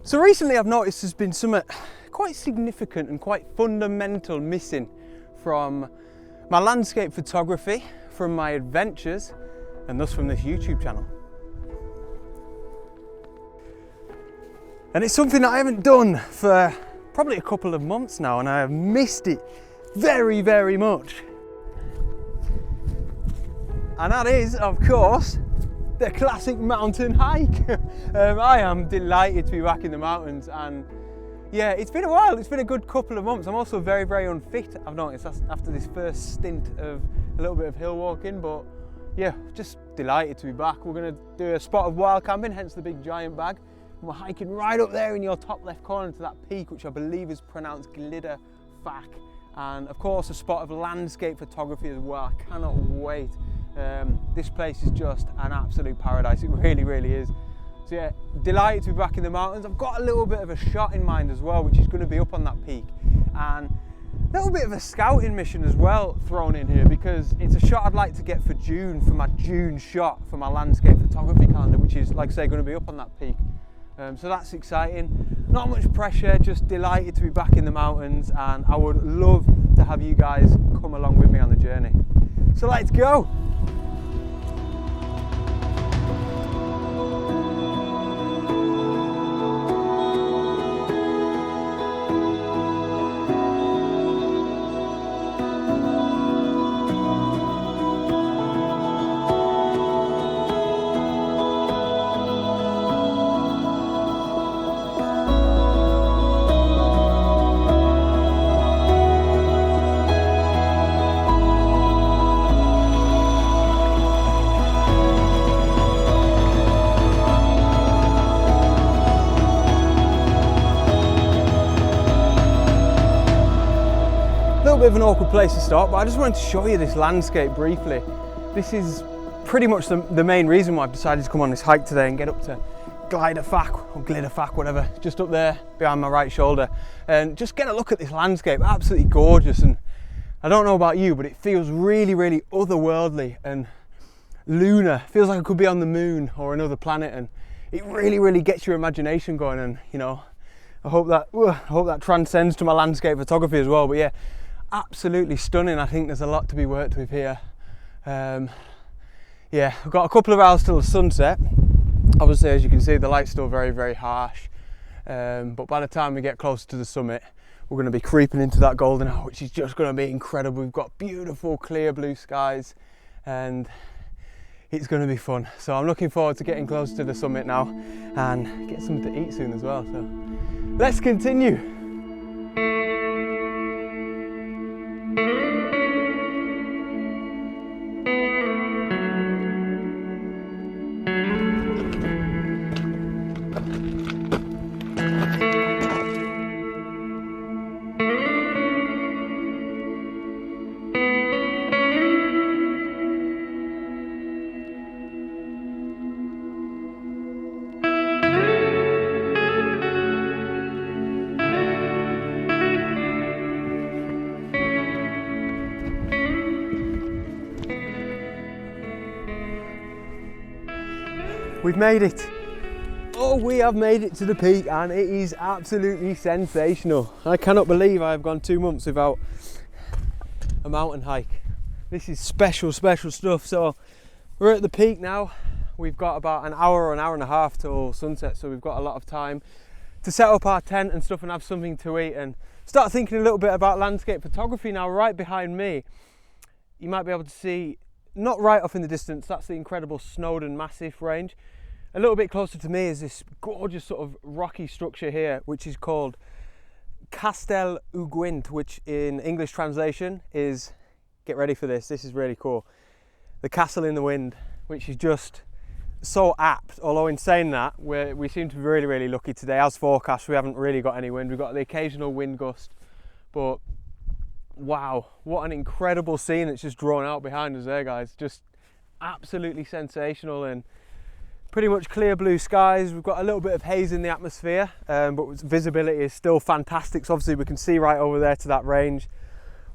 So recently I've noticed there's been something quite significant and quite fundamental missing from my landscape photography, from my adventures, and thus from this YouTube channel. And it's something that I haven't done for probably a couple of months now, and I have missed it very, very much. And that is, of course, the classic mountain hike. I am delighted to be back in the mountains, and yeah, it's been a while. It's been a good couple of months. I'm also very, very unfit, I've noticed, after this first stint of a little bit of hill walking, but yeah, just delighted to be back. We're going to do a spot of wild camping, hence the big giant bag. And we're hiking right up there in your top left corner to that peak, which I believe is pronounced Glider Fac. And of course a spot of landscape photography as well. I cannot wait. This place is just an absolute paradise. It really, really is. So yeah, delighted to be back in the mountains. I've got a little bit of a shot in mind as well, which is going to be up on that peak, and a little bit of a scouting mission as well thrown in here, because it's a shot I'd like to get for June, for my June shot for my landscape photography calendar, which is, like I say, going to be up on that peak. So that's exciting. Not much pressure, just delighted to be back in the mountains, and I would love to have you guys come along with me on the journey. So let's go. A bit of an awkward place to start, but I just wanted to show you this landscape briefly. This is pretty much the main reason why I've decided to come on this hike today and get up to Glider Fac, or Glider Fac, whatever, just up there behind my right shoulder, and just get a look at this landscape. Absolutely gorgeous, and I don't know about you, but it feels really, really otherworldly and lunar. It feels like I could be on the moon or another planet, and it really, really gets your imagination going. And you know, I hope that transcends to my landscape photography as well. But yeah, absolutely stunning. I think there's a lot to be worked with here. Yeah, I've got a couple of hours till the sunset. Obviously, as you can see, the light's still very, very harsh. But by the time we get closer to the summit, we're going to be creeping into that golden hour, which is just going to be incredible. We've got beautiful, clear blue skies, and it's going to be fun. So I'm looking forward to getting closer to the summit now and get something to eat soon as well. So let's continue. We've made it. Oh, we have made it to the peak, and it is absolutely sensational. I cannot believe I have gone 2 months without a mountain hike. This is special, special stuff. So we're at the peak now. We've got about an hour or an hour and a half till sunset, so we've got a lot of time to set up our tent and stuff and have something to eat and start thinking a little bit about landscape photography. Now, right behind me, you might be able to see, not right off in the distance, that's the incredible Snowdon Massif range. A little bit closer to me is this gorgeous sort of rocky structure here, which is called Castel Ugwint, which in English translation is, get ready for this is really cool, the castle in the wind, which is just so apt. Although in saying that, we seem to be really, really lucky today. As forecast, we haven't really got any wind. We've got the occasional wind gust, but wow, what an incredible scene that's just drawn out behind us there, guys. Just absolutely sensational, and pretty much clear blue skies. We've got a little bit of haze in the atmosphere, but visibility is still fantastic. So obviously we can see right over there to that range.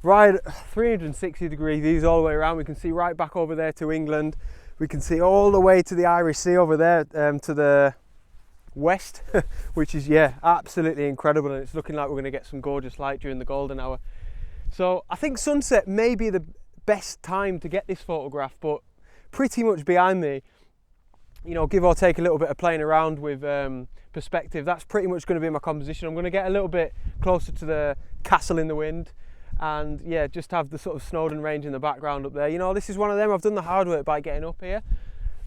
Right, 360 degree views all the way around. We can see right back over there to England. We can see all the way to the Irish Sea over there, to the west, which is, yeah, absolutely incredible, and it's looking like we're going to get some gorgeous light during the golden hour. So I think sunset may be the best time to get this photograph, but pretty much behind me, you know, give or take a little bit of playing around with perspective, that's pretty much going to be my composition. I'm going to get a little bit closer to the castle in the wind, and yeah, just have the sort of Snowdon range in the background up there. You know, this is one of them, I've done the hard work by getting up here.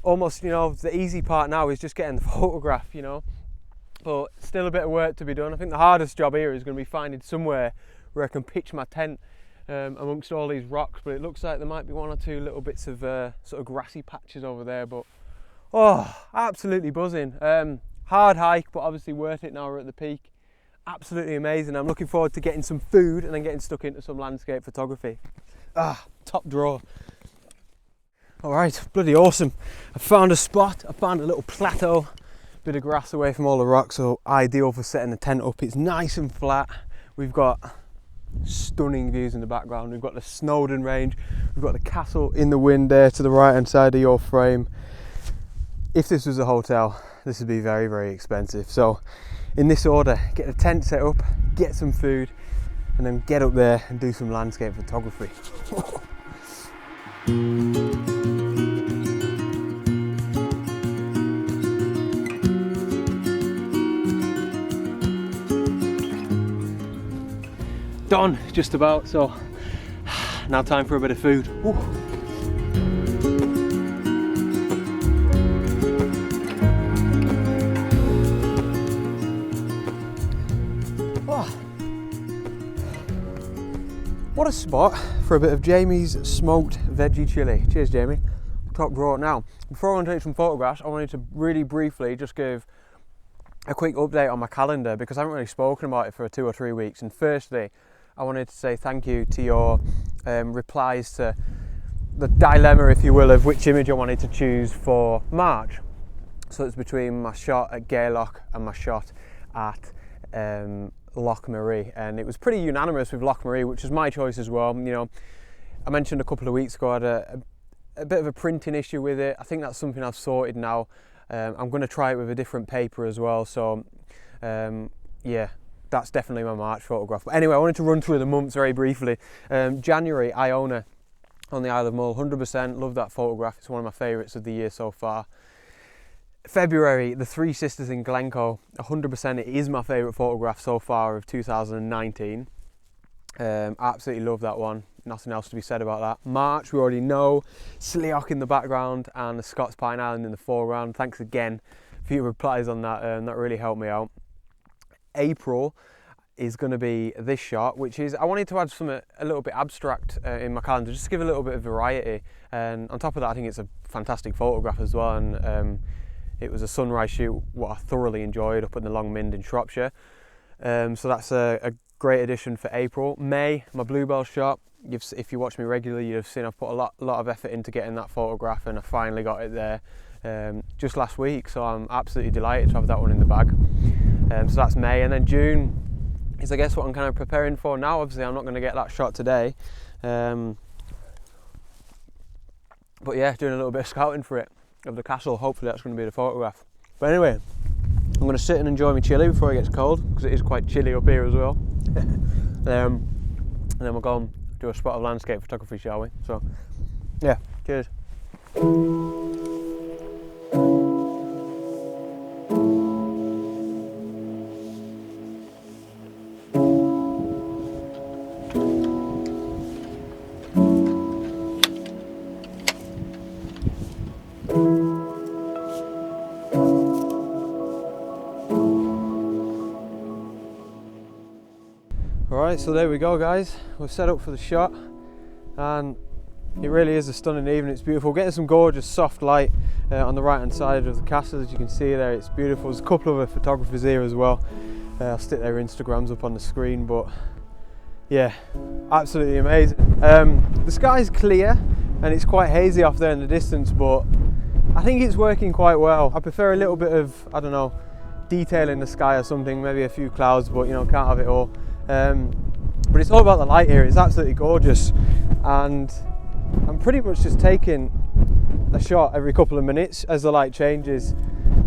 Almost, you know, the easy part now is just getting the photograph, you know, but still a bit of work to be done. I think the hardest job here is going to be finding somewhere where I can pitch my tent amongst all these rocks, but it looks like there might be one or two little bits of sort of grassy patches over there, but oh, absolutely buzzing. Hard hike, but obviously worth it now we're at the peak. Absolutely amazing. I'm looking forward to getting some food and then getting stuck into some landscape photography. Top draw. All right, bloody awesome. I found a spot, I found a little plateau, bit of grass away from all the rocks, so ideal for setting the tent up. It's nice and flat. We've got stunning views in the background. We've got the Snowdon range, we've got the castle in the wind there to the right hand side of your frame. If this was a hotel, this would be very, very expensive. So in this order, get the tent set up, get some food, and then get up there and do some landscape photography. Done, just about, so now time for a bit of food. Ooh. What a spot for a bit of Jamie's smoked veggie chili. Cheers, Jamie. Top drawer. Now, before I want to take some photographs, I wanted to really briefly just give a quick update on my calendar, because I haven't really spoken about it for 2 or 3 weeks. And firstly, I wanted to say thank you to your replies to the dilemma, if you will, of which image I wanted to choose for March. So it's between my shot at Gaylock and my shot at Loch Marie, and it was pretty unanimous with Loch Marie, which was my choice as well. You know, I mentioned a couple of weeks ago I had a bit of a printing issue with it. I think that's something I've sorted now. I'm going to try it with a different paper as well, so yeah, that's definitely my March photograph. But anyway, I wanted to run through the months very briefly. January, Iona on the Isle of Mull, 100%, love that photograph, it's one of my favourites of the year so far. February, the Three Sisters in Glencoe, 100%, it is my favourite photograph so far of 2019. Absolutely love that one, nothing else to be said about that. March, we already know, Sleoch in the background and the Scots Pine Island in the foreground. Thanks again for your replies on that, that really helped me out. April is going to be this shot, which is, I wanted to add something a little bit abstract in my calendar, just to give a little bit of variety, and on top of that I think it's a fantastic photograph as well, and it was a sunrise shoot, what I thoroughly enjoyed, up in the Long Mynd in Shropshire. So that's a great addition for April. May, my bluebell shot. If you watch me regularly, you've seen I've put a lot of effort into getting that photograph, and I finally got it there just last week. So I'm absolutely delighted to have that one in the bag. So that's May, and then June is, I guess, what I'm kind of preparing for now. Obviously, I'm not going to get that shot today, but yeah, doing a little bit of scouting for it. Of the castle, hopefully that's going to be the photograph. But anyway, I'm going to sit and enjoy my chili before it gets cold, because it is quite chilly up here as well. And then we'll go and do a spot of landscape photography, shall we? So yeah, cheers. Alright, so there we go guys, we're set up for the shot, and it really is a stunning evening. It's beautiful, getting some gorgeous soft light on the right hand side of the castle, as you can see there. It's beautiful. There's a couple of other photographers here as well. I'll stick their Instagrams up on the screen, but yeah, absolutely amazing. The sky's clear and it's quite hazy off there in the distance, but I think it's working quite well. I prefer a little bit of, I don't know, detail in the sky or something, maybe a few clouds, but you know, can't have it all. But it's all about the light here. It's absolutely gorgeous, and I'm pretty much just taking a shot every couple of minutes as the light changes,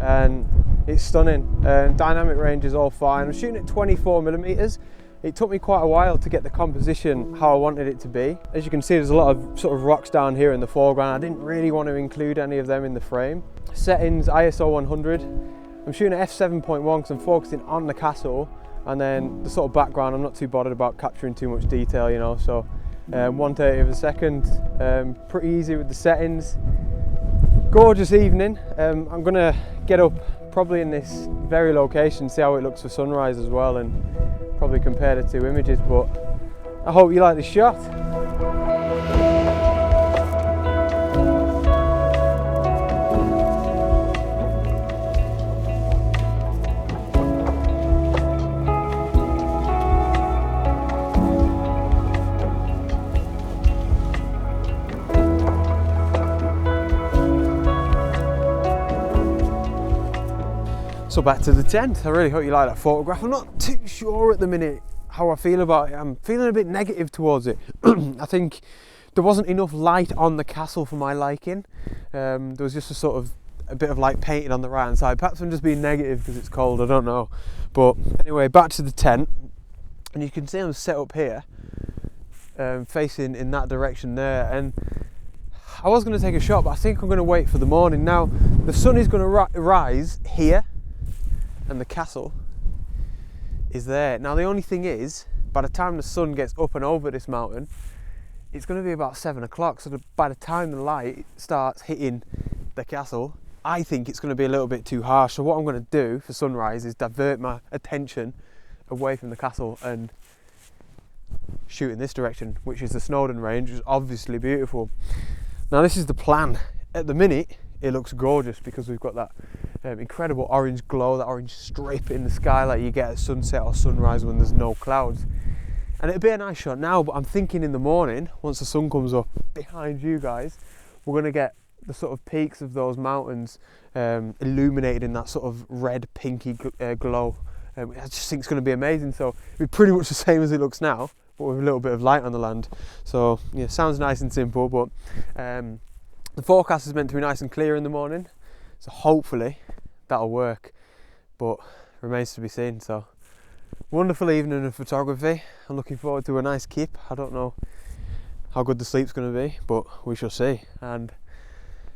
and It's stunning. Dynamic range is all fine. I'm shooting at 24mm. It took me quite a while to get the composition how I wanted it to be. As you can see, there's a lot of sort of rocks down here in the foreground. I didn't really want to include any of them in the frame. Settings, ISO 100. I'm shooting at f7.1 because I'm focusing on the castle, and then the sort of background, I'm not too bothered about capturing too much detail, you know, so 1/30 of a second. Pretty easy with the settings. Gorgeous evening. I'm gonna get up probably in this very location, see how it looks for sunrise as well, and probably compare the two images, but I hope you like the shot. So back to the tent. I really hope you like that photograph. I'm not too sure at the minute how I feel about it. I'm feeling a bit negative towards it. I think there wasn't enough light on the castle for my liking. There was just a bit of light painted on the right hand side. Perhaps I'm just being negative because it's cold, I don't know. But anyway, back to the tent. And you can see I'm set up here, facing in that direction there. And I was going to take a shot, but I think I'm going to wait for the morning. Now, the sun is going to rise here, and the castle is there. Now the only thing is, by the time the sun gets up and over this mountain, it's going to be about 7 o'clock, so by the time the light starts hitting the castle, I think it's going to be a little bit too harsh. So what I'm going to do for sunrise is divert my attention away from the castle and shoot in this direction, which is the Snowdon range, which is obviously beautiful. Now this is the plan. At the minute it looks gorgeous because we've got that incredible orange glow, that orange strip in the sky like you get at sunset or sunrise when there's no clouds. And it'd be a nice shot now, but I'm thinking in the morning, once the sun comes up behind you guys, we're going to get the sort of peaks of those mountains illuminated in that sort of red pinky glow. I just think it's going to be amazing. So it'll be pretty much the same as it looks now, but with a little bit of light on the land. So yeah, sounds nice and simple, but the forecast is meant to be nice and clear in the morning, so hopefully that'll work, but remains to be seen. So wonderful evening of photography. I'm looking forward to a nice kip. I don't know how good the sleep's going to be, but we shall see. And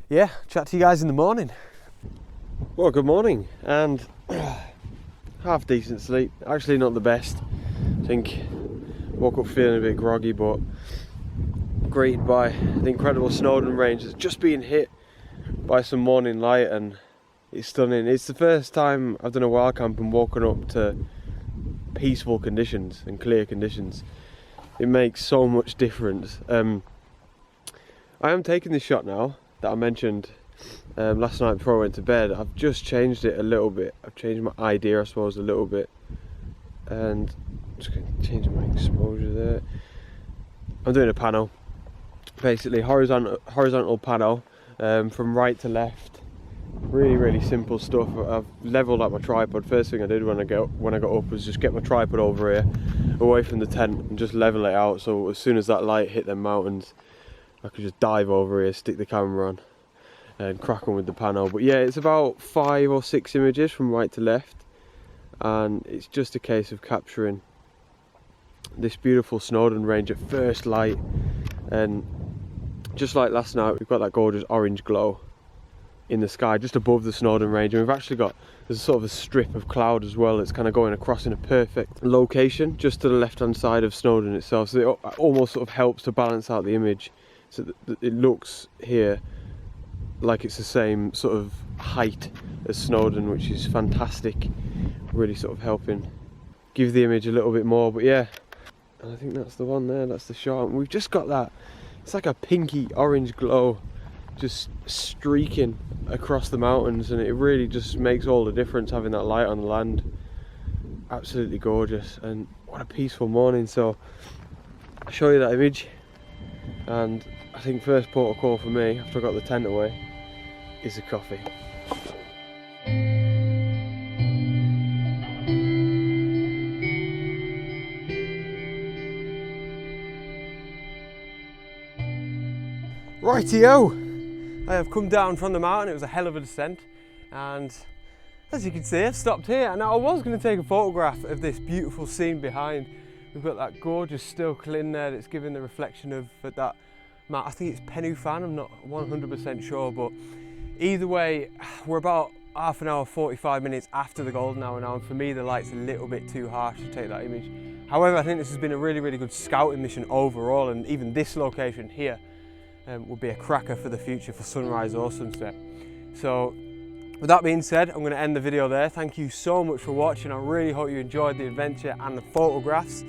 yeah, chat to you guys in the morning. Well, good morning, and half decent sleep. Actually not the best. I think woke up feeling a bit groggy, but greeted by the incredible Snowdon range that's just been hit by some morning light, and it's stunning. It's the first time I've done a wild camp and woken up to peaceful conditions and clear conditions. It makes so much difference. I am taking this shot now that I mentioned last night before I went to bed. I've just changed it a little bit. I've changed my idea, I suppose, a little bit, and I'm just going to change my exposure there. I'm doing a panel, basically horizontal panel, from right to left. Really simple stuff. I've leveled up my tripod. First thing I did when I got up was just get my tripod over here, away from the tent, and just level it out. So as soon as that light hit them mountains, I could just dive over here, stick the camera on, and crack on with the panel. But yeah, it's about 5 or 6 images from right to left, and it's just a case of capturing this beautiful Snowdon range at first light. And just like last night, we've got that gorgeous orange glow in the sky just above the Snowdon range, and we've actually got, there's sort of a strip of cloud as well that's kind of going across in a perfect location just to the left hand side of Snowdon itself, so it almost sort of helps to balance out the image, so that it looks here like it's the same sort of height as Snowdon, which is fantastic, really sort of helping give the image a little bit more. But yeah, and I think that's the one there, that's the shot. And we've just got that, it's like a pinky orange glow just streaking across the mountains, and it really just makes all the difference having that light on the land. Absolutely gorgeous, and what a peaceful morning. So I'll show you that image, and I think first port of call for me after I got the tent away is a coffee. Rightio, I have come down from the mountain. It was a hell of a descent, and as you can see, I've stopped here. Now I was going to take a photograph of this beautiful scene behind. We've got that gorgeous still clean there that's giving the reflection of that map. I think it's Pennu Fan, I'm not 100% sure, but either way, we're about half an hour, 45 minutes after the golden hour now, and for me the light's a little bit too harsh to take that image. However, I think this has been a really, really good scouting mission overall, and even this location here will be a cracker for the future for sunrise or sunset. So with that being said, I'm going to end the video there. Thank you so much for watching. I really hope you enjoyed the adventure and the photographs.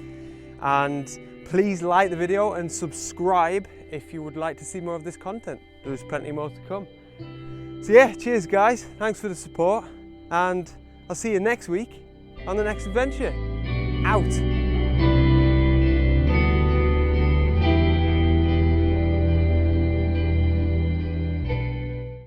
And please like the video and subscribe if you would like to see more of this content. There's plenty more to come. So yeah, cheers guys. Thanks for the support. And I'll see you next week on the next adventure. Out.